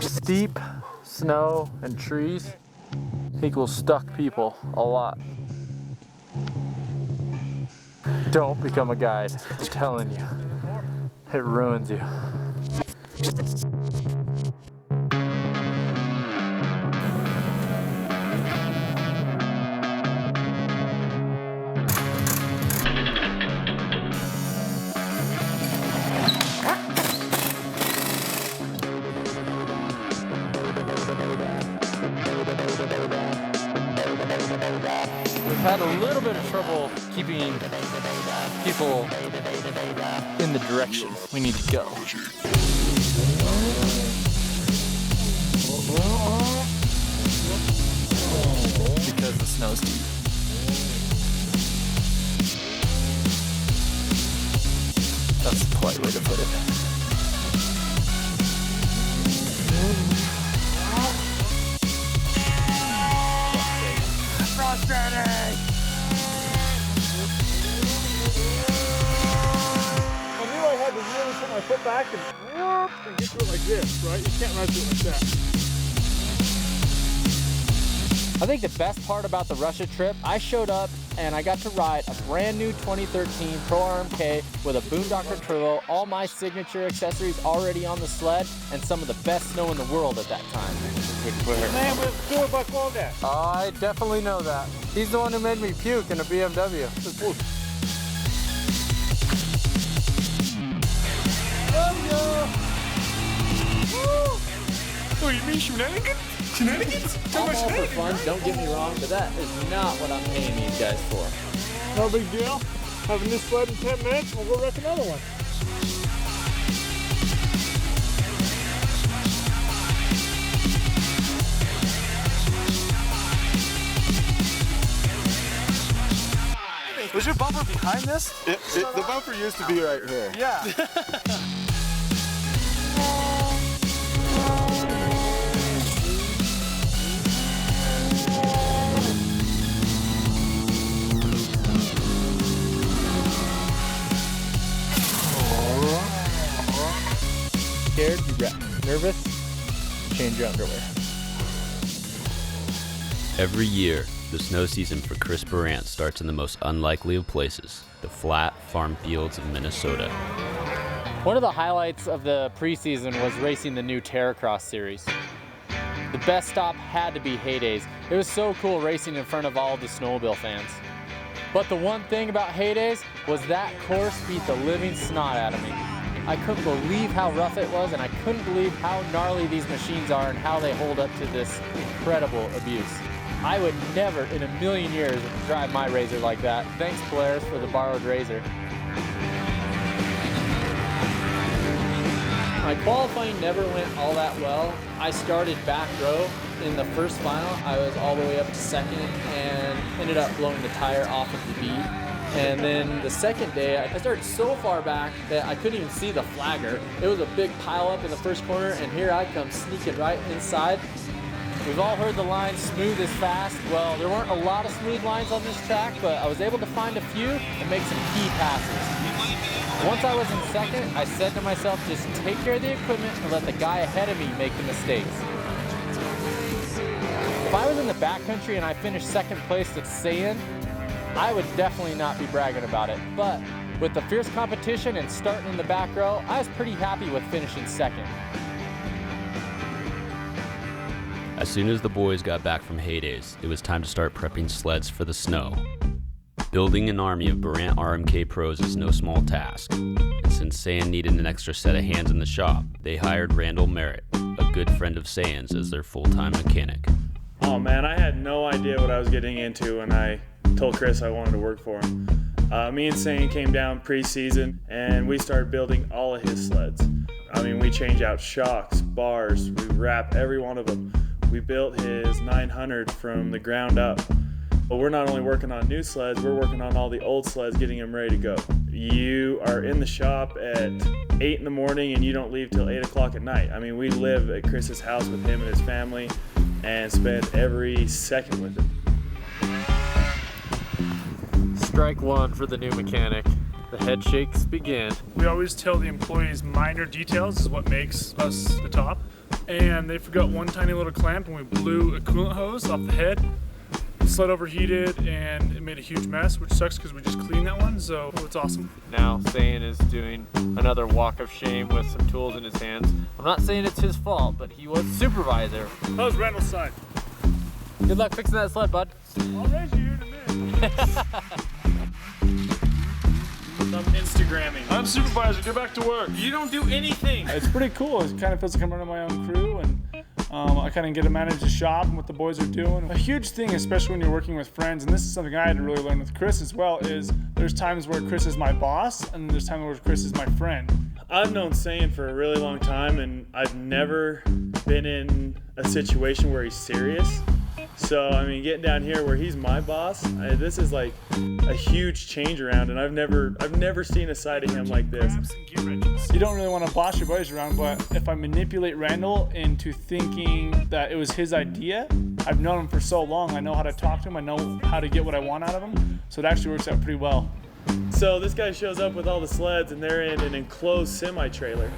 Steep snow and trees equals stuck people a lot. Don't become a guide, I'm telling you. It ruins you. We've had a little bit of trouble keeping people in the direction we need to go. Because the snow's deep. That's the polite way to put it. Frustrating! I knew I had to really put my foot back and get to it like this, right? You can't run through it like that. I think the best part about the Russia trip, I showed up and I got to ride a brand new 2013 Pro RMK with a Boondocker Turbo, all my signature accessories already on the sled, and some of the best snow in the world at that time. Man, we're Buck Wall that. I definitely know that. He's the one who made me puke in a BMW. Oh, you mean shenanigans? Shenanigans? I'm all for fun, don't get me wrong, but that is not what I'm paying these guys for. No big deal. Having this sled in 10 minutes, we'll go wreck another one. Was your bumper behind this? The bumper used to be right here. Yeah. Scared, you wreck. Nervous, change your underwear. Every year, the snow season for Chris Burandts starts in the most unlikely of places, the flat farm fields of Minnesota. One of the highlights of the preseason was racing the new Terracross series. The best stop had to be Heydays. It was so cool racing in front of all the snowmobile fans. But the one thing about Heydays was that course beat the living snot out of me. I couldn't believe how rough it was, and I couldn't believe how gnarly these machines are and how they hold up to this incredible abuse. I would never in a million years drive my Razer like that. Thanks, Polaris, for the borrowed Razer. My qualifying never went all that well. I started back row. In the first final, I was all the way up to second and ended up blowing the tire off of the bead. And then the second day, I started so far back that I couldn't even see the flagger. It was a big pile up in the first corner, and here I come sneaking right inside. We've all heard the line, smooth is fast. Well, there weren't a lot of smooth lines on this track, but I was able to find a few and make some key passes. Once I was in second, I said to myself, just take care of the equipment and let the guy ahead of me make the mistakes. If I was in the backcountry and I finished second place at Sayin, I would definitely not be bragging about it. But with the fierce competition and starting in the back row, I was pretty happy with finishing second. As soon as the boys got back from Heydays, it was time to start prepping sleds for the snow. Building an army of Burandts RMK pros is no small task. And since Sayin needed an extra set of hands in the shop, they hired Randall Merritt, a good friend of Sayin's, as their full-time mechanic. Oh man, I had no idea what I was getting into when I told Chris I wanted to work for him. Me and Sayin came down pre-season and we started building all of his sleds. I mean, we change out shocks, bars, we wrap every one of them. We built his 900 from the ground up. But we're not only working on new sleds, we're working on all the old sleds, getting them ready to go. You are in the shop at 8 in the morning and you don't leave till 8 o'clock at night. I mean, we live at Chris's house with him and his family and spend every second with him. Strike one for the new mechanic. The head shakes begin. We always tell the employees minor details is what makes us the top. And they forgot one tiny little clamp and we blew a coolant hose off the head. The sled overheated and it made a huge mess, which sucks because we just cleaned that one, so it's awesome. Now Sayan is doing another walk of shame with some tools in his hands. I'm not saying it's his fault, but he was supervisor. That was Randall's side. Good luck fixing that sled, bud. I'll raise you here in a minute. I'm Instagramming. I'm supervisor, get back to work. You don't do anything. It's pretty cool. It kind of feels like I'm running my own crew, and I kind of get to manage the shop and what the boys are doing. A huge thing, especially when you're working with friends, and this is something I had to really learn with Chris as well, is there's times where Chris is my boss, and there's times where Chris is my friend. I've known Sayan for a really long time, and I've never been in a situation where he's serious. So, I mean, getting down here where he's my boss, this is like a huge change around, and I've never seen a side of him like this. You don't really want to boss your buddies around, but if I manipulate Randall into thinking that it was his idea, I've known him for so long, I know how to talk to him, I know how to get what I want out of him, so it actually works out pretty well. So this guy shows up with all the sleds, and they're in an enclosed semi-trailer.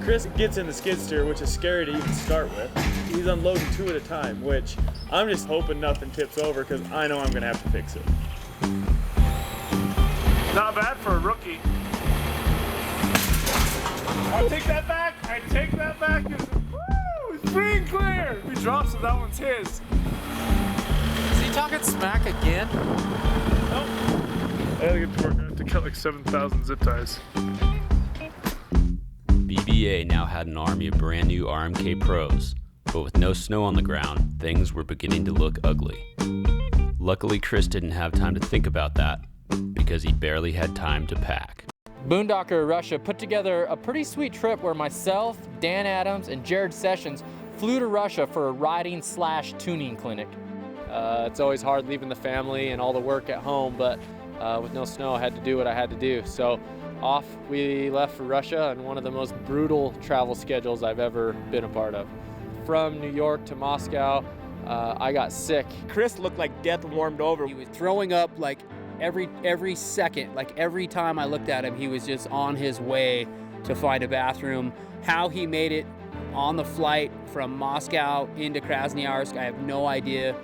Chris gets in the skid steer, which is scary to even start with. He's unloading 2 at a time, which I'm just hoping nothing tips over because I know I'm gonna have to fix it. Not bad for a rookie. I take that back. I take that back. Woo! It's free and clear. We dropped, so that one's his. Is he talking smack again? Nope. I gotta get to work. I have to cut like 7,000 zip ties. BBA now had an army of brand new RMK pros, but with no snow on the ground, things were beginning to look ugly. Luckily, Chris didn't have time to think about that because he barely had time to pack. Boondocker Russia put together a pretty sweet trip where myself, Dan Adams, and Jared Sessions flew to Russia for a riding/tuning clinic. It's always hard leaving the family and all the work at home, but with no snow, I had to do what I had to do. So off we left for Russia on one of the most brutal travel schedules I've ever been a part of. From New York to Moscow, I got sick. Chris looked like death warmed over. He was throwing up like every second. Like every time I looked at him, he was just on his way to find a bathroom. How he made it on the flight from Moscow into Krasnoyarsk, I have no idea.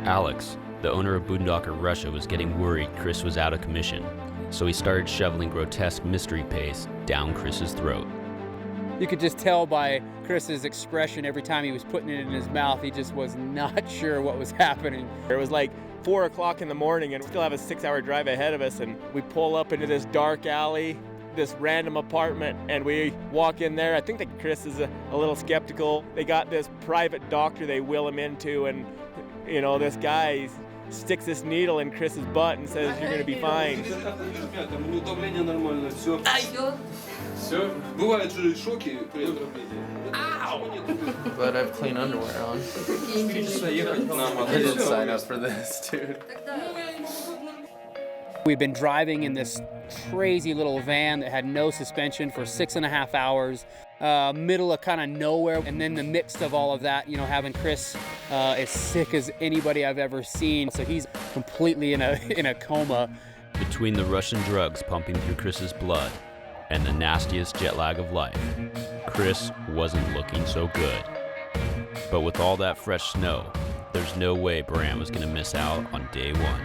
Alex, the owner of Boondocker Russia, was getting worried Chris was out of commission, so he started shoveling grotesque mystery paste down Chris's throat. You could just tell by Chris's expression every time he was putting it in his mouth, he just was not sure what was happening. It was like 4 o'clock in the morning and we still have a 6-hour drive ahead of us, and we pull up into this dark alley, this random apartment, and we walk in there. I think that Chris is a little skeptical. They got this private doctor they wheel him into, and you know, this guy sticks this needle in Chris's butt and says, "You're gonna be fine." But I have clean underwear on. I didn't sign up for this, dude. We've been driving in this crazy little van that had no suspension for 6.5 hours, middle of kind of nowhere, and then the mix of all of that, you know, having Chris as sick as anybody I've ever seen, so he's completely in a coma. Between the Russian drugs pumping through Chris's blood and the nastiest jet lag of life, Chris wasn't looking so good. But with all that fresh snow, there's no way Burandts was going to miss out on day one.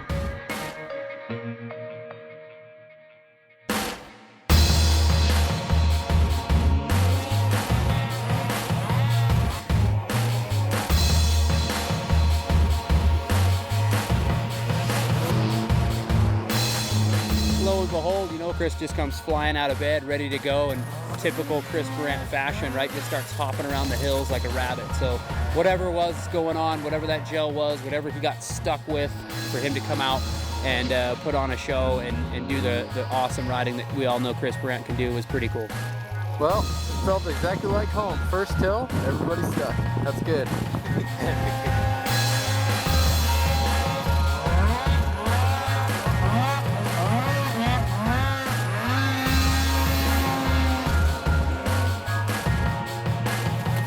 Lo and behold, you know, Chris just comes flying out of bed, ready to go, and typical Chris Burandts fashion, right? Just starts hopping around the hills like a rabbit. So whatever was going on, whatever that gel was, whatever he got stuck with, for him to come out and put on a show and do the awesome riding that we all know Chris Burandts can do was pretty cool. Well, it felt exactly like home. First hill, everybody's stuck. That's good.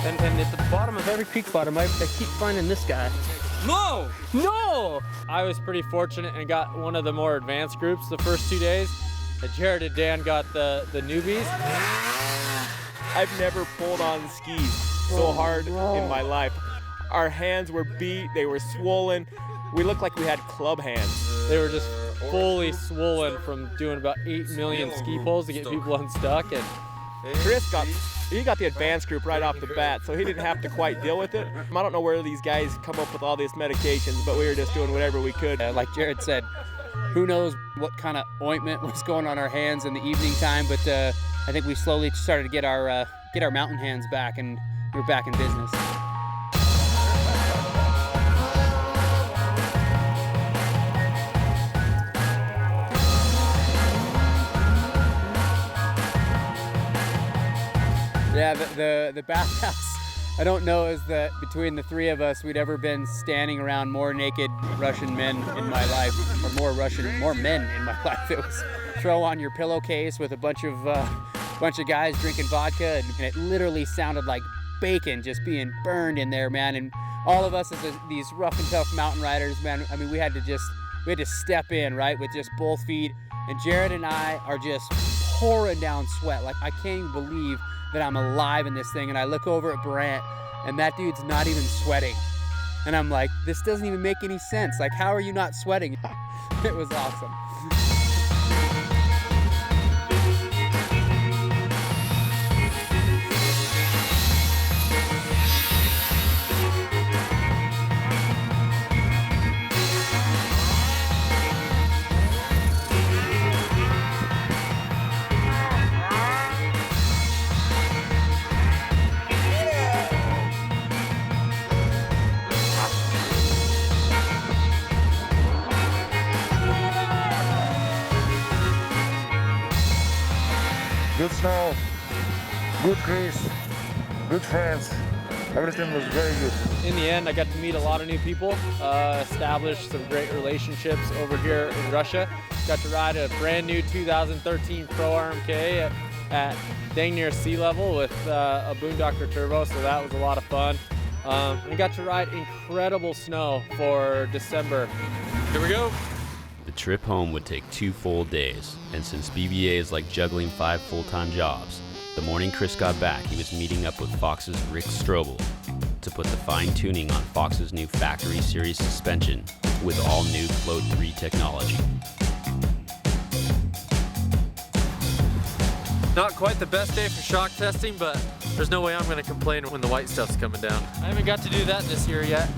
And at the bottom of every peak bottom, I keep finding this guy. No! I was pretty fortunate and got one of the more advanced groups the first 2 days. Jared and Dan got the newbies. I've never pulled on skis so hard in my life. Our hands were beat, they were swollen. We looked like we had club hands. They were just fully swollen from doing about 8 million ski pulls to get people unstuck. And Chris got the advanced group right off the bat, so he didn't have to quite deal with it. I don't know where these guys come up with all these medications, but we were just doing whatever we could. Like Jared said, who knows what kind of ointment was going on our hands in the evening time, but I think we slowly started to get our mountain hands back, and we're back in business. Yeah, the bathhouse, I don't know is that between the three of us, we'd ever been standing around more naked Russian men in my life, or more men in my life. It was throw on your pillowcase with a bunch of guys drinking vodka, and it literally sounded like bacon just being burned in there, man. And all of us as these rough and tough mountain riders, man, I mean, we had to step in, right, with just both feet. And Jared and I are just pouring down sweat. Like, I can't even believe that I'm alive in this thing. And I look over at Burant, and that dude's not even sweating. And I'm like, this doesn't even make any sense. Like, how are you not sweating? It was awesome. Good snow, good Chris, good friends. Everything was very good. in the end, I got to meet a lot of new people, establish some great relationships over here in Russia. Got to ride a brand new 2013 Pro RMK at dang near sea level with a Boondocker Turbo, so that was a lot of fun. We got to ride incredible snow for December. Here we go. The trip home would take 2 full days, and since BBA is like juggling 5 full-time jobs, the morning Chris got back, he was meeting up with Fox's Rick Strobel to put the fine-tuning on Fox's new factory series suspension with all new Float 3 technology. Not quite the best day for shock testing, but there's no way I'm going to complain when the white stuff's coming down. I haven't got to do that this year yet.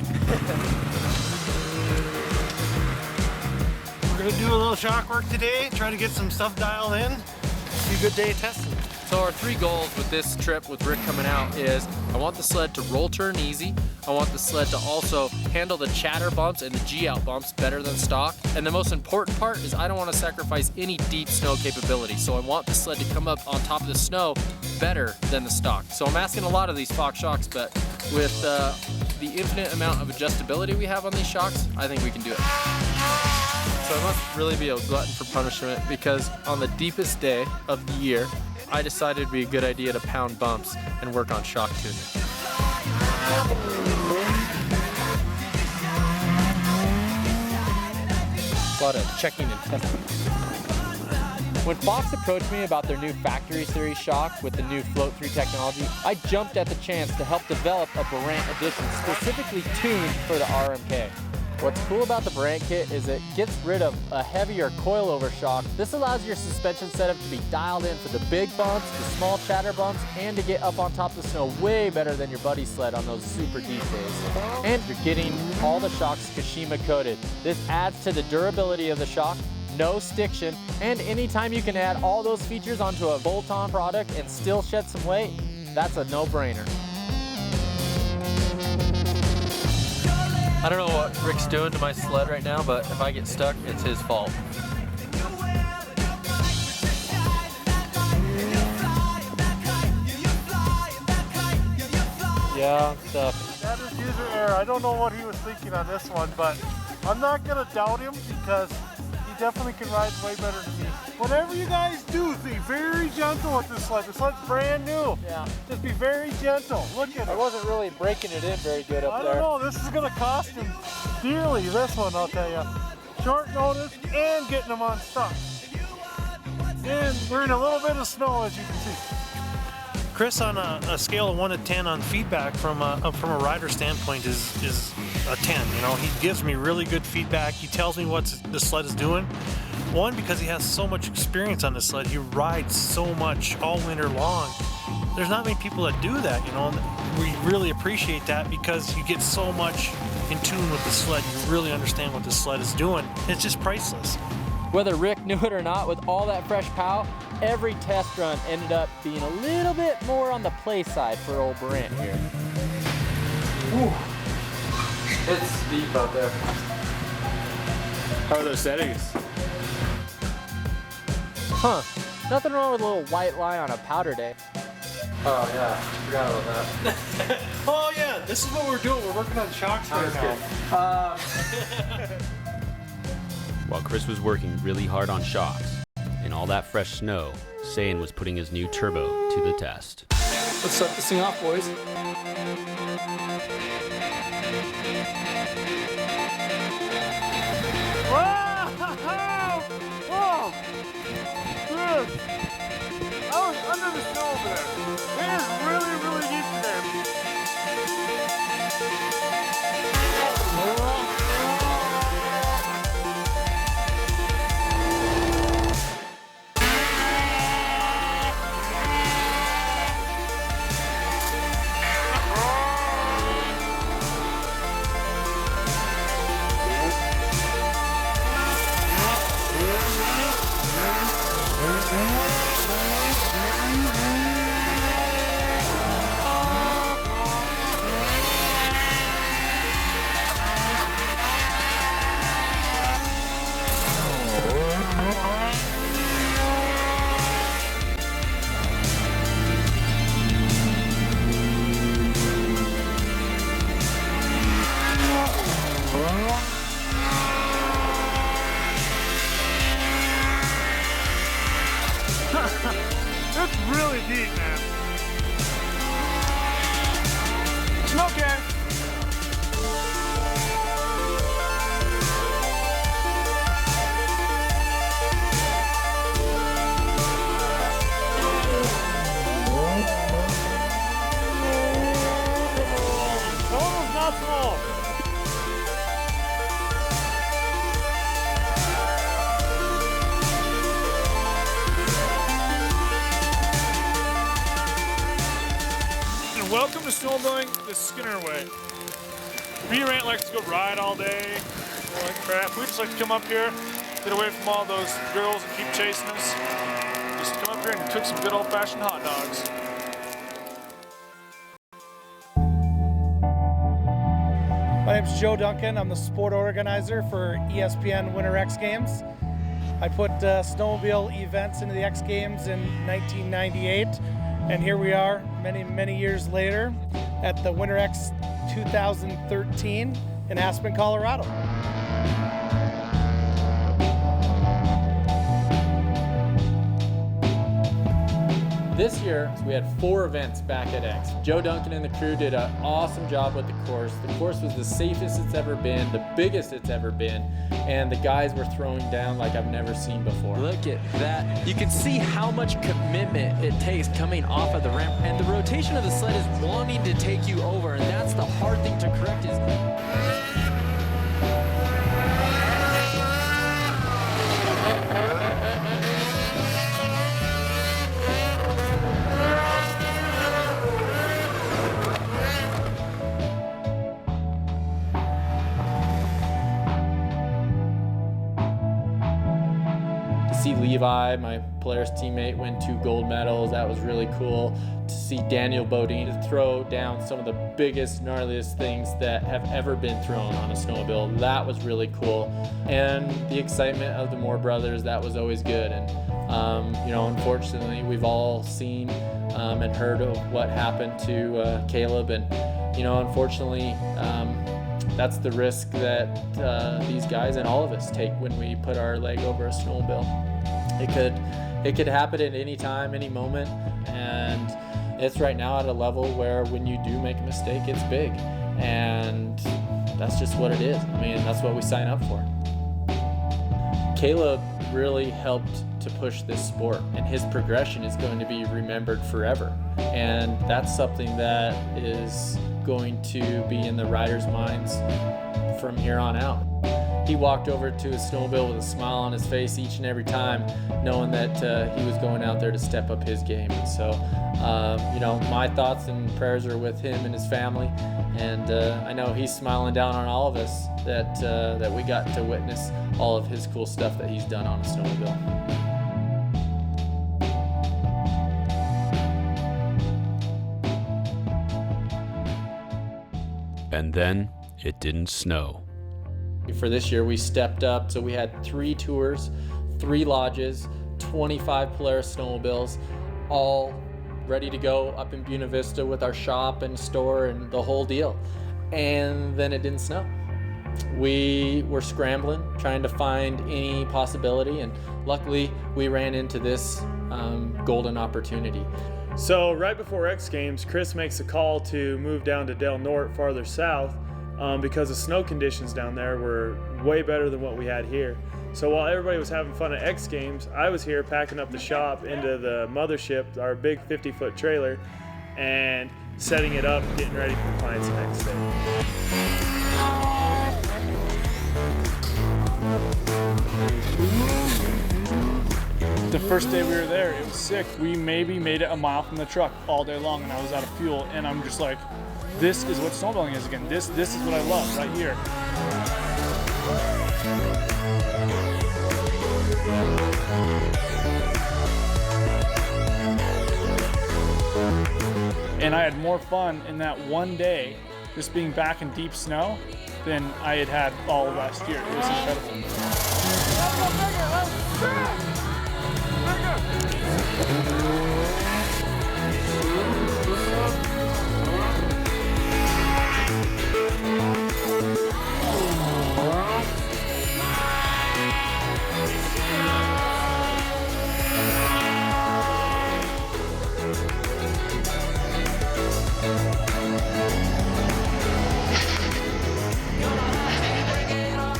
We're going to do a little shock work today, try to get some stuff dialed in. Be a good day of testing. So our 3 goals with this trip with Rick coming out is I want the sled to roll turn easy. I want the sled to also handle the chatter bumps and the G-out bumps better than stock. And the most important part is I don't want to sacrifice any deep snow capability. So I want the sled to come up on top of the snow better than the stock. So I'm asking a lot of these Fox shocks, but with the infinite amount of adjustability we have on these shocks, I think we can do it. So I must really be a glutton for punishment because on the deepest day of the year, I decided it'd be a good idea to pound bumps and work on shock tuning. A lot of checking and testing. When Fox approached me about their new factory series shock with the new Float 3 technology, I jumped at the chance to help develop a Burant edition specifically tuned for the RMK. What's cool about the Burant kit is it gets rid of a heavier coilover shock. This allows your suspension setup to be dialed in for the big bumps, the small chatter bumps, and to get up on top of the snow way better than your buddy's sled on those super deep days. And you're getting all the shocks Kashima coated. This adds to the durability of the shock, no stiction, and anytime you can add all those features onto a bolt-on product and still shed some weight, that's a no-brainer. I don't know what Rick's doing to my sled right now, but if I get stuck, it's his fault. Yeah, stuff. That is user error. I don't know what he was thinking on this one, but I'm not going to doubt him because he definitely can ride way better than me. Whatever you guys do, be very gentle with this sled. The sled's brand new. Yeah. Just be very gentle. Look at it. I wasn't really breaking it in very good up there. I don't know. This is going to cost him dearly, this one, I'll tell you. Short notice and getting him unstuck. and we're in a little bit of snow, as you can see. Chris, on a scale of 1 to 10 on feedback from a rider standpoint, is a 10. You know, he gives me really good feedback. He tells me what the sled is doing. One, because he has so much experience on the sled. He rides so much all winter long. There's not many people that do that, you know. And we really appreciate that because you get so much in tune with the sled. You really understand what the sled is doing. It's just priceless. Whether Rick knew it or not, with all that fresh pow, every test run ended up being a little bit more on the play side for old Burandt here. Whew. It's deep out there. How are those settings? Huh. Nothing wrong with a little white lie on a powder day. Oh yeah, forgot about that. Oh yeah, this is what we're doing. We're working on shocks right now. While Chris was working really hard on shocks and all that fresh snow, Sayan was putting his new turbo to the test. Let's start this thing off, boys. Whoa! Dude! I was under the snow over there. It is really, really deep there. It's really deep, man. It's okay. Almost not small. Welcome to snowmobiling the Skinner way. Burant likes to go ride all day, like crap. We just like to come up here, get away from all those girls that keep chasing us. Just come up here and cook some good old-fashioned hot dogs. My name's Joe Duncan. I'm the sport organizer for ESPN Winter X Games. I put snowmobile events into the X Games in 1998, and here we are many, many years later at the Winter X 2013 in Aspen, Colorado. This year, we had 4 events back at X. Joe Duncan and the crew did an awesome job with the course. The course was the safest it's ever been, the biggest it's ever been, and the guys were throwing down like I've never seen before. Look at that. You can see how much commitment it takes coming off of the ramp, and the rotation of the sled is wanting to take you over, and that's the hard thing to correct is see Levi, my Polaris teammate, win 2 gold medals. That was really cool. To see Daniel Bodine throw down some of the biggest, gnarliest things that have ever been thrown on a snowmobile. That was really cool. And the excitement of the Moore brothers, that was always good. And, you know, unfortunately, we've all seen and heard of what happened to Caleb. And, you know, unfortunately, that's the risk that these guys and all of us take when we put our leg over a snowmobile. It could happen at any time, any moment, and it's right now at a level where when you do make a mistake, it's big, and that's just what it is. I mean, that's what we sign up for. Caleb really helped to push this sport, and his progression is going to be remembered forever. And that's something that is going to be in the riders' minds from here on out. He walked over to his snowmobile with a smile on his face each and every time, knowing that he was going out there to step up his game. And so, you know, my thoughts and prayers are with him and his family. And I know he's smiling down on all of us that we got to witness all of his cool stuff that he's done on a snowmobile. And then it didn't snow. For this year, we stepped up, so we had 3 tours, 3 lodges, 25 Polaris snowmobiles, all ready to go up in Buena Vista with our shop and store and the whole deal. And then it didn't snow. We were scrambling, trying to find any possibility, and luckily we ran into this golden opportunity. So right before X Games, Chris makes a call to move down to Del Norte farther south because the snow conditions down there were way better than what we had here. So while everybody was having fun at X Games, I was here packing up the shop into the mothership, our big 50-foot trailer, and setting it up, getting ready for clients the next day. The first day we were there, it was sick. We maybe made it a mile from the truck all day long, and I was out of fuel, and I'm just like, this is what snowmobiling is again. This is what I love right here. And I had more fun in that one day, just being back in deep snow, than I had had all of last year. It was incredible.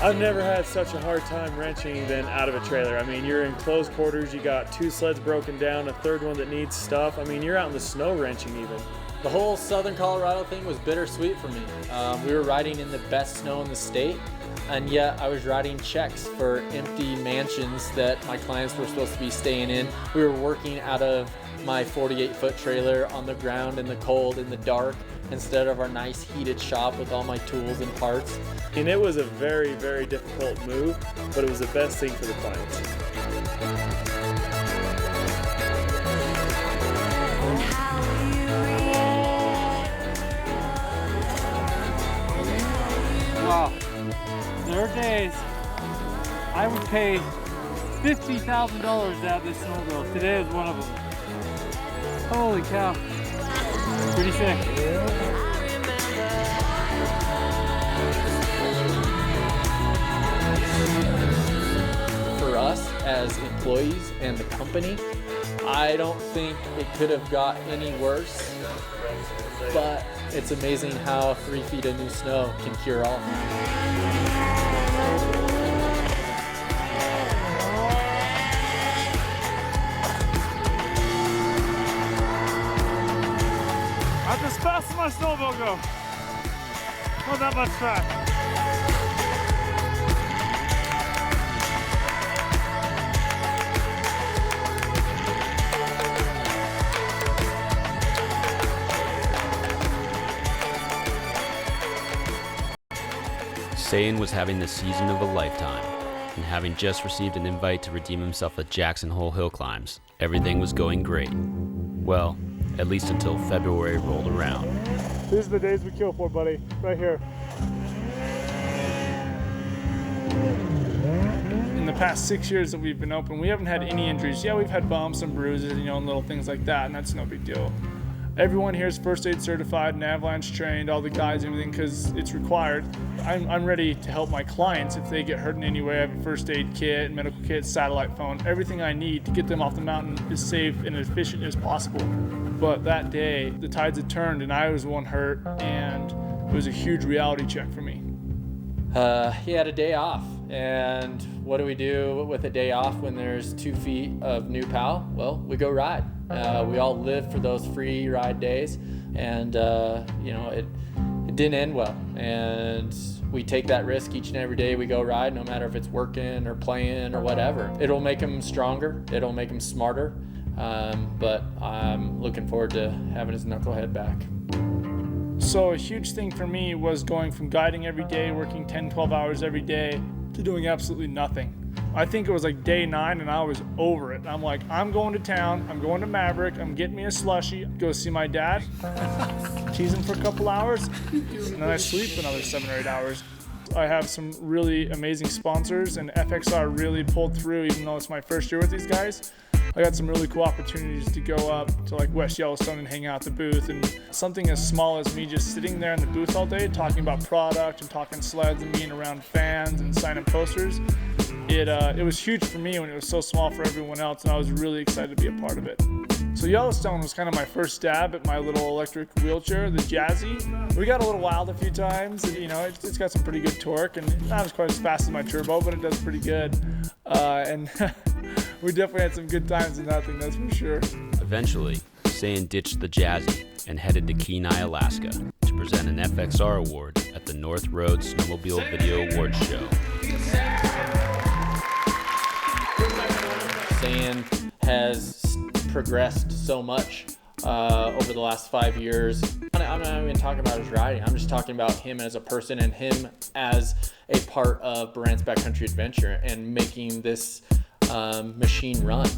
I've never had such a hard time wrenching than out of a trailer. I mean, you're in close quarters, you got 2 sleds broken down, a third one that needs stuff. I mean, you're out in the snow wrenching even. The whole Southern Colorado thing was bittersweet for me. We were riding in the best snow in the state, and yet I was writing checks for empty mansions that my clients were supposed to be staying in. We were working out of my 48-foot trailer on the ground in the cold, in the dark, instead of our nice heated shop with all my tools and parts. And it was a very, very difficult move, but it was the best thing for the clients. Wow, there are days I would pay $50,000 to have this snowmobile. Today is one of them. Holy cow, pretty sick. For us as employees and the company, I don't think it could have got any worse, but it's amazing how 3 feet of new snow can cure all. I'm as fast as my snowmobile go. Not that much track. Sayan was having the season of a lifetime, and having just received an invite to redeem himself at Jackson Hole Hill Climbs, everything was going great. Well, at least until February rolled around. These are the days we kill for, buddy. Right here. In the past 6 years that we've been open, we haven't had any injuries. Yeah, we've had bumps and bruises, and little things like that, and that's no big deal. Everyone here is first aid certified and avalanche trained, all the guys, everything, because it's required. I'm ready to help my clients if they get hurt in any way. I have a first aid kit, medical kit, satellite phone, everything I need to get them off the mountain as safe and as efficient as possible. But that day, the tides had turned and I was the one hurt, and it was a huge reality check for me. He had a day off, And what do we do with a day off when there's 2 feet of new POW? Well, we go ride. We all live for those free ride days, and you know, it didn't end well. And we take that risk each and every day we go ride, no matter if it's working or playing or whatever. It'll make him stronger. It'll make him smarter. But I'm looking forward to having his knucklehead back. So a huge thing for me was going from guiding every day, working 10, 12 hours every day, to doing absolutely nothing. I think it was like day 9 and I was over it. I'm like, I'm going to town, I'm going to Maverick, I'm getting me a slushie, go see my dad, tease him for a couple hours, and then I sleep another 7 or 8 hours. I have some really amazing sponsors, and FXR really pulled through, even though it's my first year with these guys. I got some really cool opportunities to go up to like West Yellowstone and hang out at the booth, and something as small as me just sitting there in the booth all day talking about product and talking sleds and being around fans and signing posters. It was huge for me when it was so small for everyone else, and I was really excited to be a part of it. So Yellowstone was kind of my first stab at my little electric wheelchair, the Jazzy. We got a little wild a few times, and, you know, it's got some pretty good torque, and not as quite as fast as my turbo, but it does pretty good. And we definitely had some good times in that thing, that's for sure. Eventually, Sayan ditched the Jazzy and headed to Kenai, Alaska to present an FXR award at the North Road Snowmobile Video Awards show. Sayan has progressed so much over the last 5 years. I'm not even talking about his riding. I'm just talking about him as a person and him as a part of Burandts Backcountry Adventure and making this machine run.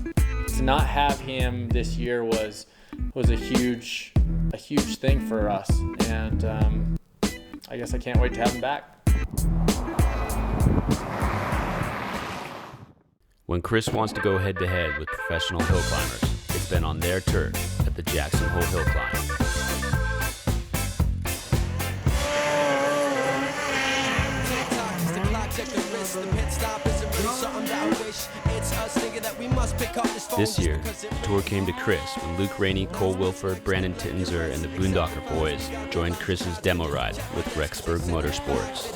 To not have him this year was a huge thing for us, and I guess I can't wait to have him back. When Chris wants to go head-to-head with professional hill climbers, it's been on their turf at the Jackson Hole Hill Climb. This year, the tour came to Chris when Luke Rainey, Cole Wilford, Brandon Tittenser, and the Boondocker Boys joined Chris's demo ride with Rexburg Motorsports.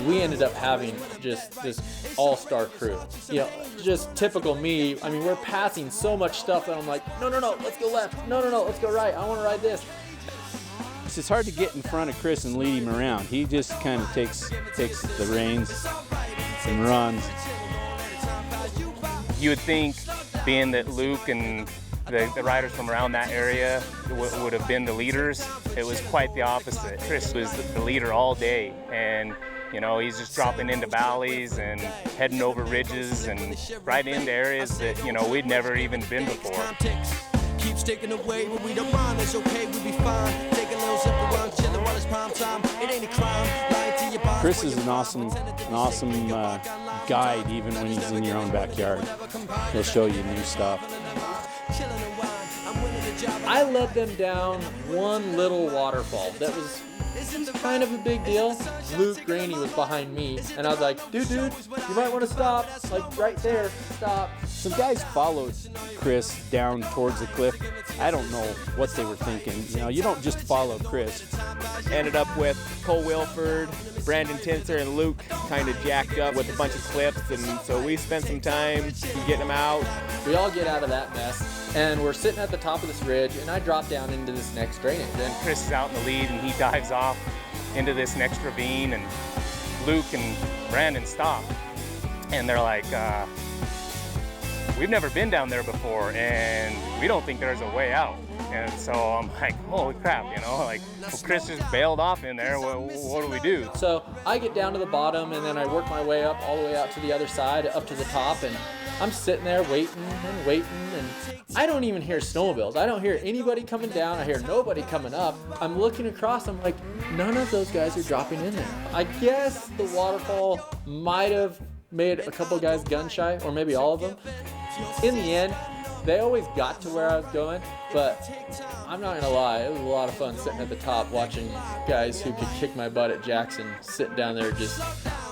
We ended up having just this all-star crew. You know, just typical me. I mean, we're passing so much stuff that I'm like, no, let's go left. No, let's go right. I want to ride this. It's hard to get in front of Chris and lead him around. He just kind of takes the reins and runs. You would think, being that Luke and the riders from around that area would have been the leaders, it was quite the opposite. Chris was the leader all day, and you know, he's just dropping into valleys and heading over ridges and right into areas that, you know, we'd never even been before. Keep sticking away, but we don't mind, it's okay, we'll be fine. Take a little sip around, chilling while it's prime time. It ain't a crime. Chris is an awesome guide, even when he's in your own backyard. He'll show you new stuff. I led them down one little waterfall that was kind of a big deal. Luke Rainey was behind me, and I was like, dude, you might want to stop, like right there, stop. Some guys followed Chris down towards the cliff. I don't know what they were thinking. You know, you don't just follow Chris. Ended up with Cole Wilford, Brandon Tittenser, and Luke kind of jacked up with a bunch of clips, and so we spent some time getting them out. We all get out of that mess, and we're sitting at the top of this ridge, and I drop down into this next drainage. Then Chris is out in the lead, and he dives off into this next ravine, and Luke and Brandon stop, and they're like, we've never been down there before, and we don't think there's a way out. And so I'm like, holy crap, you know, like, well, Chris just bailed off in there, what do we do? So I get down to the bottom, and then I work my way up all the way out to the other side, up to the top, and I'm sitting there waiting, and I don't even hear snowmobiles. I don't hear anybody coming down. I hear nobody coming up. I'm looking across. I'm like, none of those guys are dropping in there. I guess the waterfall might have made a couple guys gun shy, or maybe all of them. In the end, they always got to where I was going, but I'm not gonna lie, it was a lot of fun sitting at the top watching guys who could kick my butt at Jackson sitting down there just,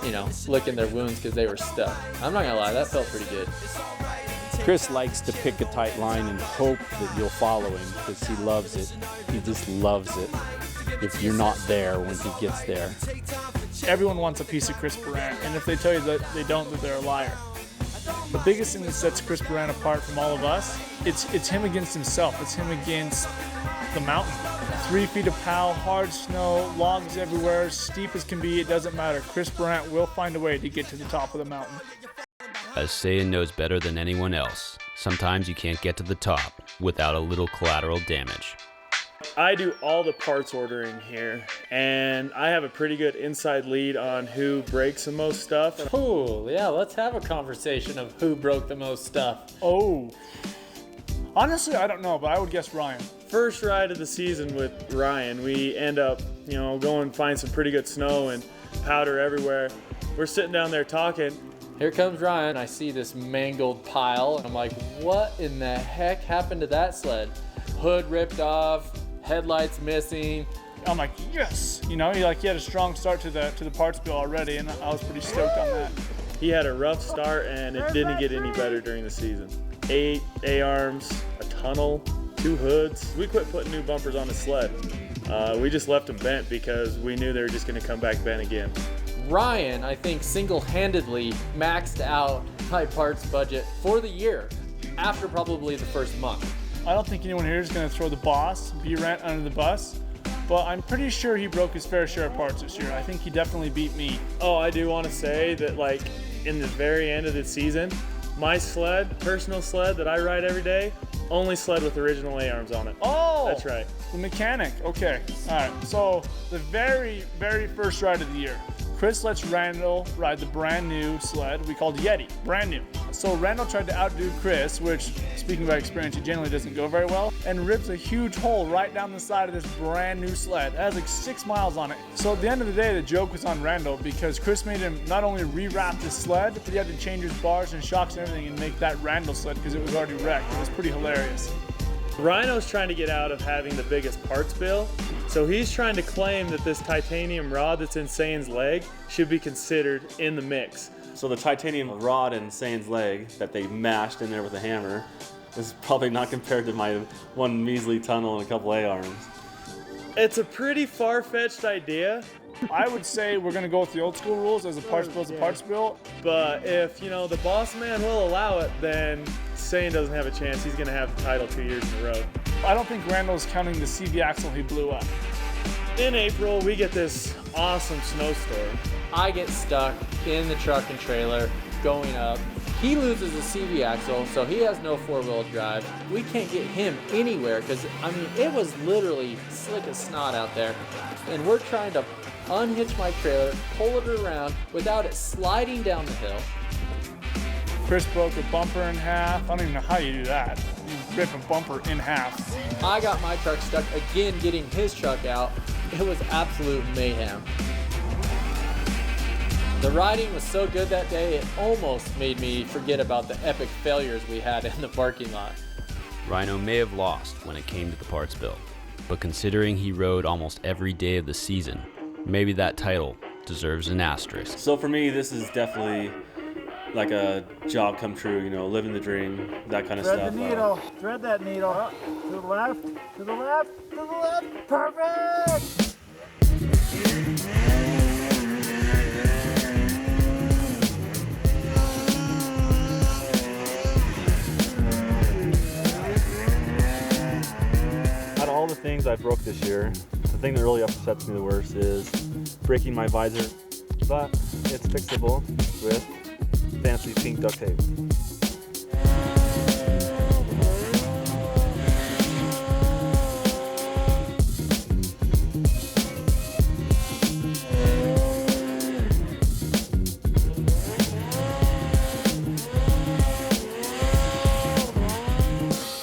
you know, licking their wounds because they were stuck. I'm not gonna lie, that felt pretty good. Chris likes to pick a tight line and hope that you'll follow him because he loves it. He just loves it if you're not there when he gets there. Everyone wants a piece of Chris Burrandt, and if they tell you that they don't, that they're a liar. The biggest thing that sets Chris Burrandt apart from all of us, it's him against himself. It's him against the mountain. 3 feet of pow, hard snow, logs everywhere, steep as can be, it doesn't matter. Chris Burrandt will find a way to get to the top of the mountain. As Sayan knows better than anyone else, sometimes you can't get to the top without a little collateral damage. I do all the parts ordering here, and I have a pretty good inside lead on who breaks the most stuff. Cool, yeah, let's have a conversation of who broke the most stuff. Oh, honestly, I don't know, but I would guess Ryan. First ride of the season with Ryan, we end up, going find some pretty good snow and powder everywhere. We're sitting down there talking. Here comes Ryan. I see this mangled pile. I'm like, what in the heck happened to that sled? Hood ripped off, headlights missing. I'm like, yes! He had a strong start to the parts bill already, and I was pretty stoked on that. He had a rough start, and it didn't get any better during the season. 8 A-arms, a tunnel, 2 hoods. We quit putting new bumpers on the sled. We just left them bent because we knew they were just going to come back bent again. Ryan, I think, single-handedly maxed out my parts budget for the year after probably the first month. I don't think anyone here is going to throw the boss, Burrandt, under the bus, but I'm pretty sure he broke his fair share of parts this year. I think he definitely beat me. Oh, I do want to say that, in the very end of the season, my sled, personal sled that I ride every day, only sled with original A-arms on it. Oh! That's right. The mechanic. Okay. All right. So the very, very first ride of the year, Chris lets Randall ride the brand new sled we called Yeti. Brand new. So Randall tried to outdo Chris, which, speaking about experience, he generally doesn't go very well, and rips a huge hole right down the side of this brand new sled. It has like 6 miles on it. So at the end of the day, the joke was on Randall because Chris made him not only rewrap the sled, but he had to change his bars and shocks and everything and make that Randall sled because it was already wrecked. It was pretty hilarious. Rhino's trying to get out of having the biggest parts bill, so he's trying to claim that this titanium rod that's in Sayan's leg should be considered in the mix. So the titanium rod in Sayan's leg that they mashed in there with a hammer is probably not compared to my one measly tunnel and a couple A-arms. It's a pretty far-fetched idea. I would say we're going to go with the old school rules as a parts bill is a parts bill. But if, the boss man will allow it, then Sayan doesn't have a chance. He's going to have the title 2 years in a row. I don't think Randall's counting the CV axle he blew up. In April, we get this awesome snowstorm. I get stuck in the truck and trailer going up. He loses the CV axle, so he has no 4-wheel drive. We can't get him anywhere because, it was literally slick as snot out there. And we're trying to unhitch my trailer, pull it around without it sliding down the hill. Chris broke a bumper in half. I don't even know how you do that. You rip a bumper in half. I got my truck stuck again getting his truck out. It was absolute mayhem. The riding was so good that day, it almost made me forget about the epic failures we had in the parking lot. Rhino may have lost when it came to the parts bill, but considering he rode almost every day of the season, maybe that title deserves an asterisk. So for me, this is definitely like a job come true, living the dream, that kind of stuff. Thread the needle. Thread that needle. To the left, to the left, to the left. Perfect! Out of all the things I broke this year, the thing that really upsets me the worst is breaking my visor, but it's fixable with fancy pink duct tape.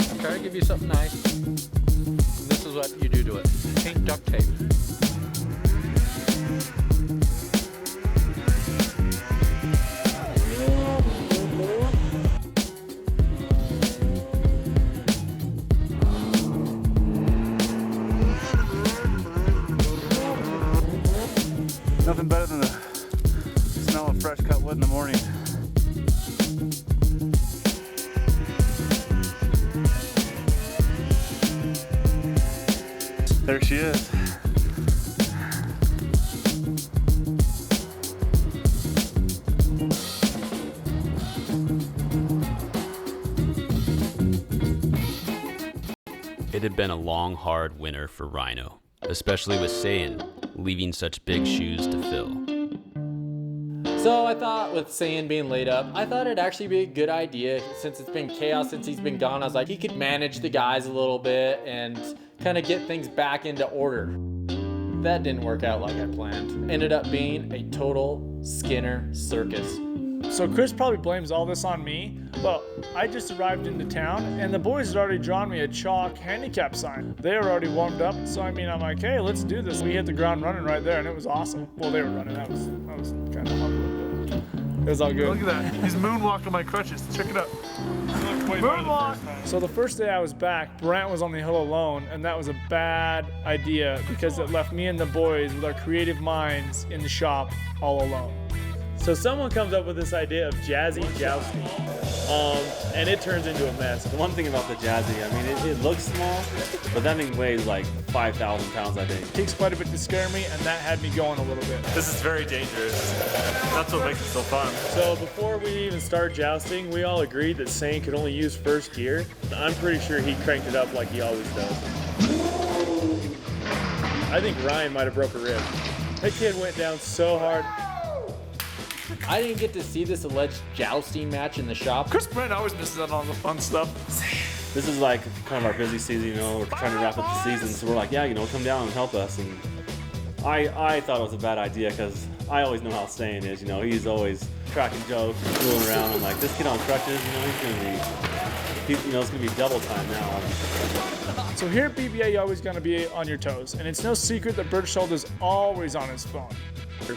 I'm trying to give you something nice. And this is what you do to it. Pink duct tape. Nothing better than the smell of fresh cut wood in the morning. There she is. It had been a long, hard winter for Rhino, especially with Saiyan leaving such big shoes to fill. So I thought with Saiyan being laid up, I thought it'd actually be a good idea since it's been chaos since he's been gone. I was like, he could manage the guys a little bit and kind of get things back into order. That didn't work out like I planned. Ended up being a total Skinner circus. So Chris probably blames all this on me, but I just arrived into town and the boys had already drawn me a chalk handicap sign. They were already warmed up, so I'm like, hey, let's do this. We hit the ground running right there and it was awesome. Well, they were running, I was kind of humble, but it was all good. Look at that, he's moonwalking my crutches, check it out. Moonwalk! So the first day I was back, Burandts was on the hill alone, and that was a bad idea because it left me and the boys with our creative minds in the shop all alone. So someone comes up with this idea of jazzy jousting, and it turns into a mess. The one thing about the jazzy, I mean, it looks small, but that thing weighs like 5,000 pounds, I think. It takes quite a bit to scare me, and that had me going a little bit. This is very dangerous. That's what makes it so fun. So before we even start jousting, we all agreed that Saiyan could only use first gear. I'm pretty sure he cranked it up like he always does. I think Ryan might have broke a rib. That kid went down so hard. I didn't get to see this alleged jousting match in the shop. Chris Brent always misses out on the fun stuff. This is like kind of our busy season, you know, we're trying to wrap up the season, so we're like, yeah, you know, come down and help us. And I thought it was a bad idea because I always know how Saiyan is, you know, he's always cracking jokes, fooling around. I'm like, this kid on crutches, you know, it's gonna be double time now. So here at BBA, you're always gonna be on your toes, and it's no secret that Berthold is always on his phone.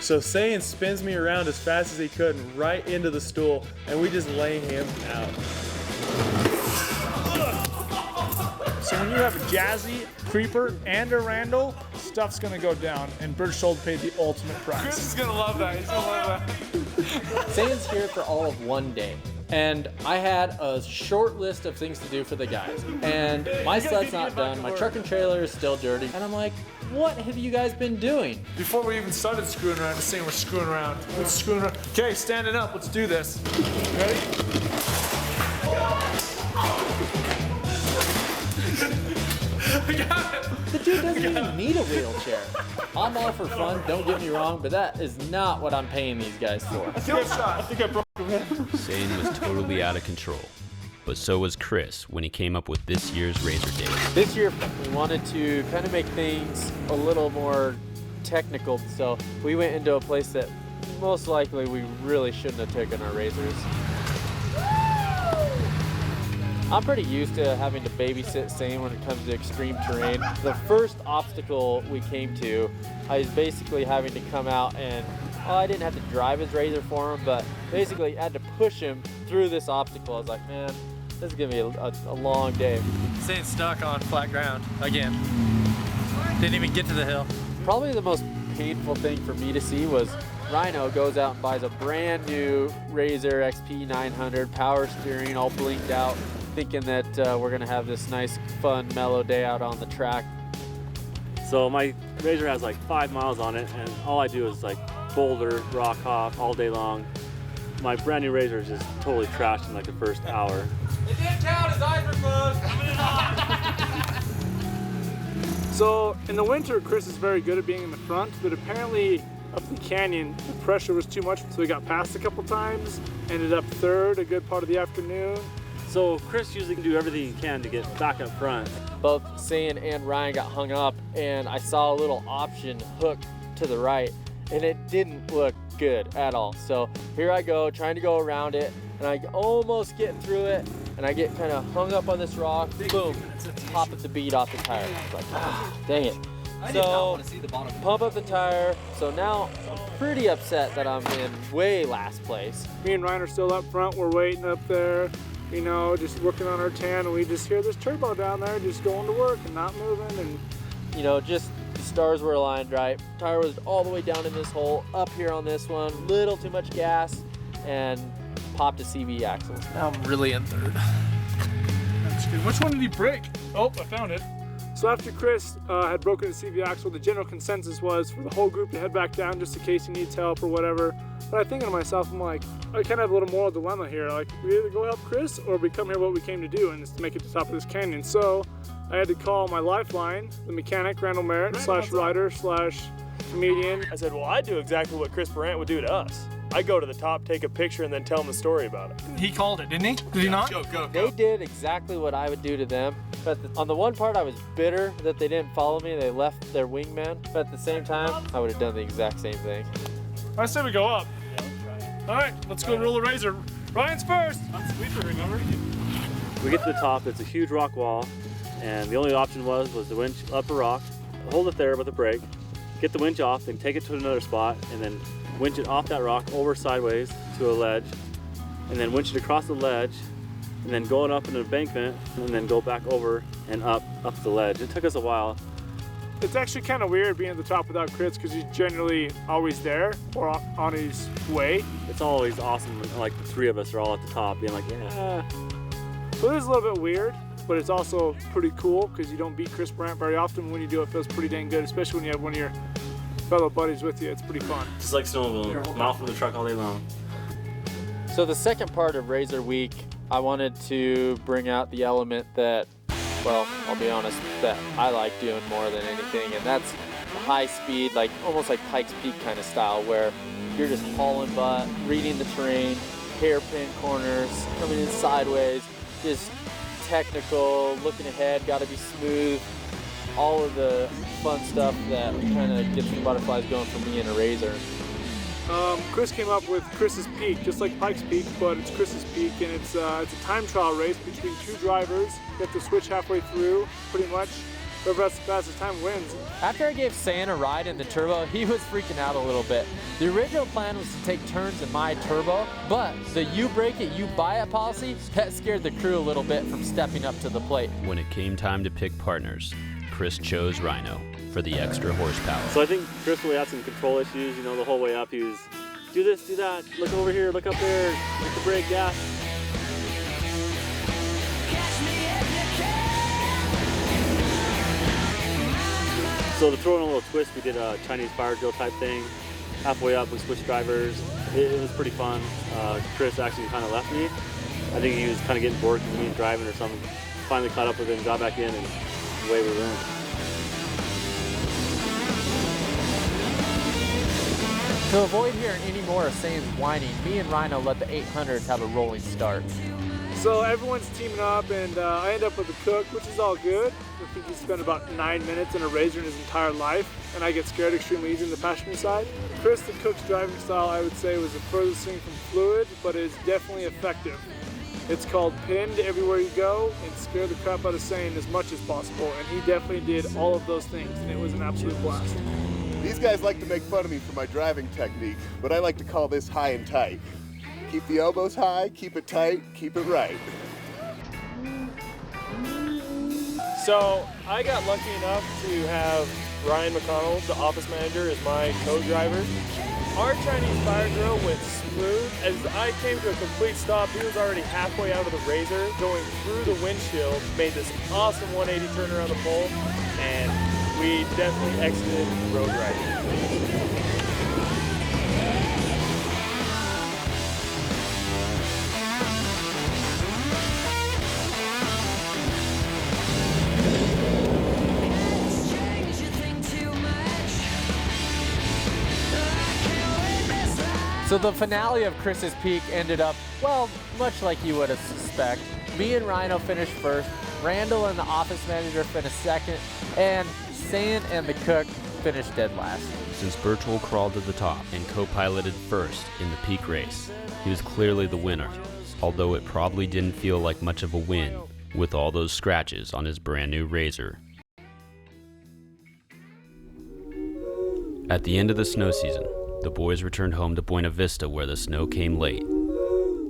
So Saiyan spins me around as fast as he could and right into the stool, and we just lay him out. So when you have a Jazzy, Creeper, and a Randall, stuff's gonna go down, and Berthold paid the ultimate price. Chris is gonna love that, he's gonna love that. Saiyan's here for all of one day. And I had a short list of things to do for the guys. And my sled's not done, my truck and trailer is still dirty. And I'm like, what have you guys been doing? Before we even started screwing around, just saying we're screwing around. Let's screw around. Okay, standing up, let's do this. Ready? The dude doesn't even need a wheelchair. I'm all for fun, don't get me wrong, but that is not what I'm paying these guys for. I think I broke a rib. Saiyan was totally out of control, but so was Chris when he came up with this year's Razer Day. This year, we wanted to kind of make things a little more technical, so we went into a place that most likely we really shouldn't have taken our Razers. I'm pretty used to having to babysit Saiyan when it comes to extreme terrain. The first obstacle we came to, I was basically having to come out and, well, I didn't have to drive his Razer for him, but basically I had to push him through this obstacle. I was like, man, this is gonna be a long day. Saiyan's stuck on flat ground again. Didn't even get to the hill. Probably the most painful thing for me to see was Rhino goes out and buys a brand new Razer XP 900 power steering, all blinked out, thinking that we're gonna have this nice, fun, mellow day out on the track. So my Razer has like 5 miles on it, and all I do is like boulder, rock hop all day long. My brand new Razer is just totally trashed in like the first hour. It didn't count, his eyes were closed. So in the winter, Chris is very good at being in the front, but apparently up the canyon, the pressure was too much, so we got passed a couple times, ended up third a good part of the afternoon. So Chris usually can do everything he can to get back up front. Both Saiyan and Ryan got hung up, and I saw a little option hook to the right, and it didn't look good at all. So here I go, trying to go around it, and I almost get through it, and I get kind of hung up on this rock, boom, pop at the bead off the tire. I was like, ah, dang it. So pump up the tire. So now I'm pretty upset that I'm in way last place. Me and Ryan are still up front, we're waiting up there, you know, just working on our tan, and we just hear this turbo down there just going to work and not moving, and you know, just the stars were aligned right. Tire was all the way down in this hole, up here on this one, little too much gas, and popped a CV axle. Now I'm really in third. That's good. Which one did he break? Oh, I found it. So after Chris had broken his CV axle, the general consensus was for the whole group to head back down just in case he needs help or whatever. But I think to myself, I'm like, I kind of have a little moral dilemma here. Like, we either go help Chris or we come here what we came to do, and it's to make it to the top of this canyon. So I had to call my lifeline, the mechanic, Randall Merritt, / rider / comedian. I said, well, I'd do exactly what Chris Burrandt would do to us. I'd go to the top, take a picture, and then tell him the story about it. He called it, didn't he? Did he not? Go. They did exactly what I would do to them. But on the one part, I was bitter that they didn't follow me. They left their wingman. But at the same time, I would have done the exact same thing. I say we go up. All right, let's go roll a Razer. Ryan's first. I'm sweeper, remember? We get to the top, it's a huge rock wall, and the only option was to winch up a rock, hold it there with a brake, get the winch off, then take it to another spot, and then winch it off that rock over sideways to a ledge, and then winch it across the ledge, and then going up an embankment, and then go back over and up the ledge. It took us a while. It's actually kind of weird being at the top without Chris because he's generally always there or on his way. It's always awesome when like the three of us are all at the top being like, yeah. So it is a little bit weird, but it's also pretty cool because you don't beat Chris Burrandt very often. When you do, it feels pretty dang good, especially when you have one of your fellow buddies with you. It's pretty fun. Just like snowmobiling, mouth from the truck all day long. So the second part of Razer Week, I wanted to bring out the element that, well, I'll be honest, that I like doing more than anything, and that's the high speed, like almost like Pikes Peak kind of style, where you're just hauling butt, reading the terrain, hairpin corners, coming in sideways, just technical, looking ahead, got to be smooth, all of the fun stuff that kind of gets the butterflies going for me in a Razer. Chris came up with Chris's Peak, just like Pikes Peak, but it's Chris's Peak, and it's a time trial race between two drivers. You have to switch halfway through, pretty much. Whoever has the fastest time wins. After I gave Sam a ride in the turbo, he was freaking out a little bit. The original plan was to take turns in my turbo, but the you break it, you buy it policy, that scared the crew a little bit from stepping up to the plate. When it came time to pick partners, Chris chose Rhino for the extra horsepower. So I think Chris really had some control issues, the whole way up. He was, do this, do that, look over here, look up there, hit the brake, gas. So to throw in a little twist, we did a Chinese fire drill type thing. Halfway up, we switched drivers. It was pretty fun. Chris actually kind of left me. I think he was kind of getting bored with me driving or something. Finally caught up with him, got back in, and away we went. To avoid hearing any more of Sane's whining, me and Rhino let the 800s have a rolling start. So everyone's teaming up, and I end up with a cook, which is all good. I think he spent about 9 minutes in a Razer in his entire life, and I get scared extremely easy on the passenger side. Chris, the cook's driving style, I would say, was the furthest thing from fluid, but is definitely effective. It's called pinned everywhere you go and scare the crap out of Sane as much as possible, and he definitely did all of those things, and it was an absolute blast. These guys like to make fun of me for my driving technique, but I like to call this high and tight. Keep the elbows high, keep it tight, keep it right. So I got lucky enough to have Ryan McConnell, the office manager, as my co-driver. Our Chinese fire drill went smooth. As I came to a complete stop, he was already halfway out of the Razer, going through the windshield, made this awesome 180 turn around the pole, and we definitely exited road riding. So the finale of Chris's Peak ended up, well, much like you would have suspect. Me and Rhino finished first, Randall and the office manager finished second, and Sand and the cook finished dead last. Since Birchwell crawled to the top and co-piloted first in the Peak race, he was clearly the winner, although it probably didn't feel like much of a win with all those scratches on his brand new Razer. At the end of the snow season, the boys returned home to Buena Vista where the snow came late,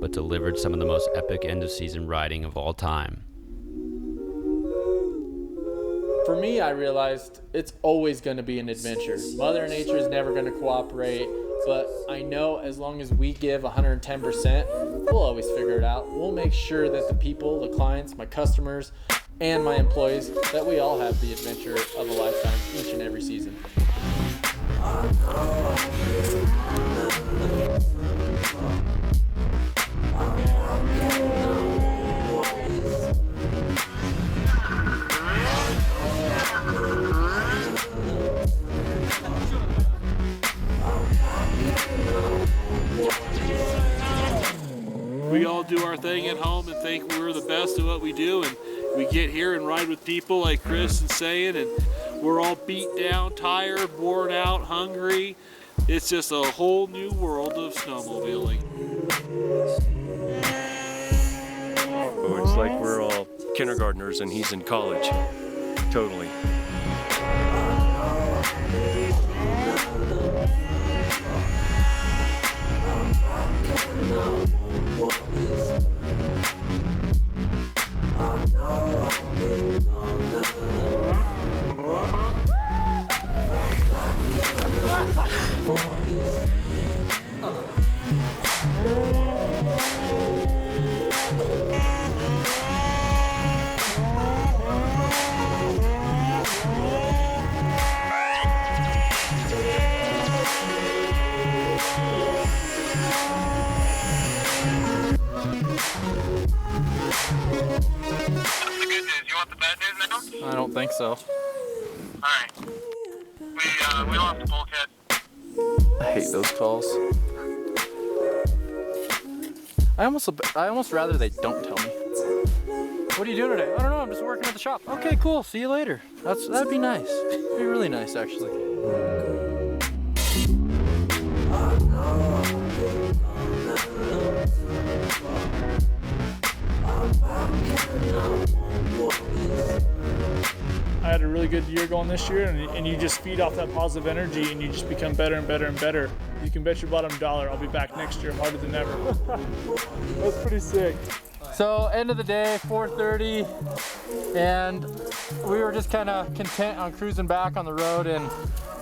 but delivered some of the most epic end-of-season riding of all time. For me, I realized it's always going to be an adventure. Mother Nature is never going to cooperate, but I know as long as we give 110%, we'll always figure it out. We'll make sure that the people, the clients, my customers, and my employees, that we all have the adventure of a lifetime each and every season. our thing at home and think we're the best at what we do, and we get here and ride with people like Chris and saying, and we're all beat down, tired, worn out, hungry. It's just a whole new world of snowmobiling. Oh, it's like we're all kindergartners and he's in college. Totally. I don't think so. Alright. We lost the bulkhead. I hate those calls. I almost rather they don't tell me. What are you doing today? I don't know, I'm just working at the shop. Okay, cool, see you later. That'd be nice. It'd be really nice, actually. I had a really good year going this year, and you just feed off that positive energy and you just become better and better and better. You can bet your bottom dollar I'll be back next year harder than ever. That's pretty sick. So end of the day, 4:30, and we were just kind of content on cruising back on the road, and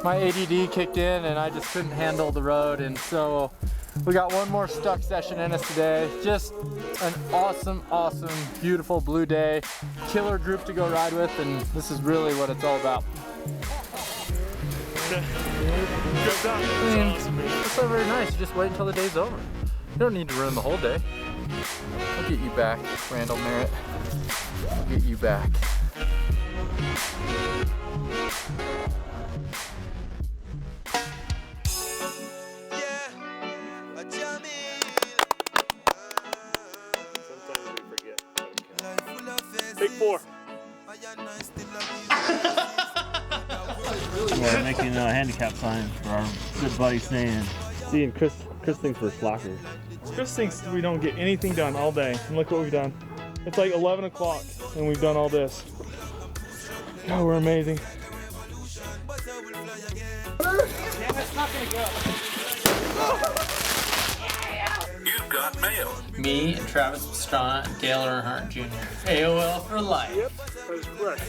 my ADD kicked in and I just couldn't handle the road, and so we got one more stuck session in us today. Just an awesome, beautiful blue day. Killer group to go ride with, and this is really what it's all about. It's not very nice. You just wait until the day's over. You don't need to ruin the whole day. I'll get you back, Randall Merritt. I'll get you back. Take 4. We're making handicap signs for our good buddy Stan. See, and Chris thinks we're slackers. Chris thinks we don't get anything done all day, and look what we've done. It's like 11 o'clock, and we've done all this. God, we're amazing. You've got mail. Me and Travis Pastrana and Dale Earnhardt Jr. AOL for life. Yep, that is correct.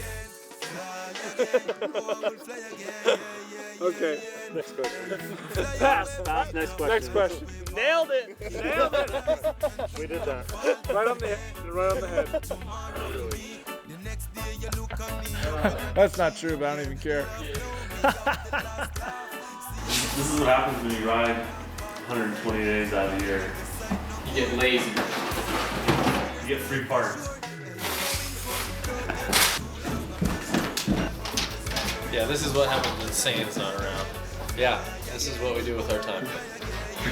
Okay, next question. Pass. Next question. Next question. Nailed it. Nailed it. We did that. Right on the head. That's not true, but I don't even care. This is what happens when you ride 120 days out of the year. You get lazy. You get 3 parts. Yeah, this is what happens when Santa's not around. Yeah, this is what we do with our time.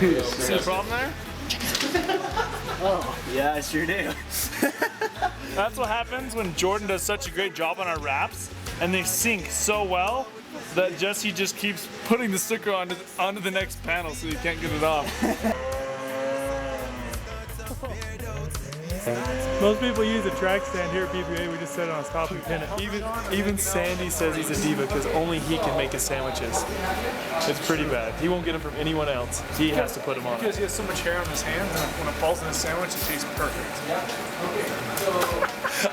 See the problem there? Oh, yeah, I sure do. That's what happens when Jordan does such a great job on our wraps, and they sync so well that Jesse just keeps putting the sticker onto the next panel so you can't get it off. Most people use a track stand here at PPA. We just set it on top and pin it. Even Sandy says he's a diva because only he can make his sandwiches. It's pretty bad. He won't get them from anyone else. He has to put them on. Because he has so much hair on his hands, and when it falls in his sandwich, it tastes perfect.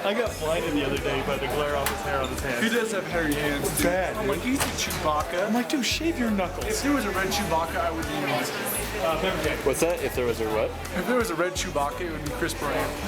I got blinded the other day by the glare off his hair on his hands. He does have hairy hands. It's bad. I'm like, he's a Chewbacca. I'm like, dude, shave your knuckles. If there was a red Chewbacca, I would name it. Pepper cake. What's that? If there was a what? If there was a red Chewbacca, it would be Chris Burandts.